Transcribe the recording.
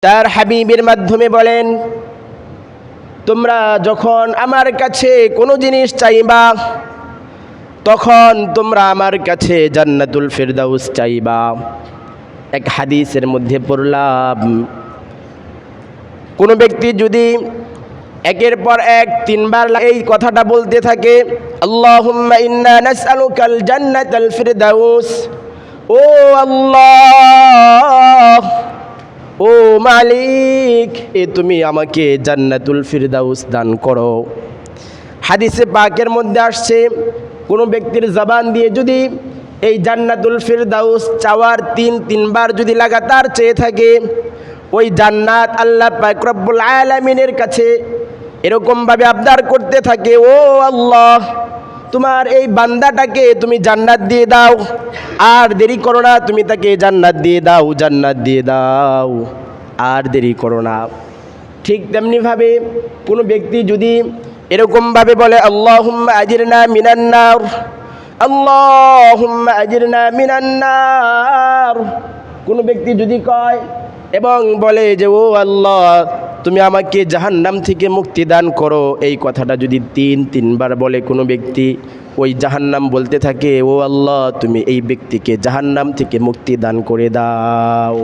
তার হাবিবের মাধ্যমে বলেন, তোমরা যখন আমার কাছে কোনো জিনিস চাইবা তখন তোমরা আমার কাছে জান্নাতুল ফিরদাউস চাইবা। এক হাদিসের মধ্যে পড়লাম, কোনো ব্যক্তি যদি একের পর এক তিনবার এই কথাটা বলতে থাকে, আল্লাহুম্মা ইন্না নাসআলুকাল জান্নাতাল ফিরদাউস, ও আল্লাহ, ও মালিক, তুমি আমাকে জান্নাতুল ফিরদাউস দান করো। হাদিসে পাকের মধ্যে আসছে, কোনো ব্যক্তির জবান দিয়ে যদি এই জান্নাতুল ফিরদাউস চাওয়ার তিনবার যদি লাগাতার চেয়ে থাকে, ওই জান্নাত আল্লাহ পাক রব্বুল আলামিনের কাছে এরকমভাবে আবদার করতে থাকে, ও আল্লাহ, তোমার এই বান্দাটাকে তুমি জান্নাত দিয়ে দাও, আর দেরি করো না, তুমি তাকে জান্নাত দিয়ে দাও, জান্নাত দিয়ে দাও, আর দেরি করো না। ঠিক তেমনিভাবে কোনো ব্যক্তি যদি এরকমভাবে বলে, আল্লাহুম্মা আজিরনা মিনান নার, আল্লাহুম্মা আজিরনা মিনান নার, কোনো ব্যক্তি যদি কয় এবং বলে যে, ও আল্লাহ, তুমি আমাকে জাহান্নাম থেকে মুক্তি দান করো, এই কথাটা যদি তিনবার বলে কোনো ব্যক্তি, ওই জাহান্নাম বলতে থাকে, ও আল্লাহ, তুমি এই ব্যক্তিকে জাহান্নাম থেকে মুক্তি দান করে দাও।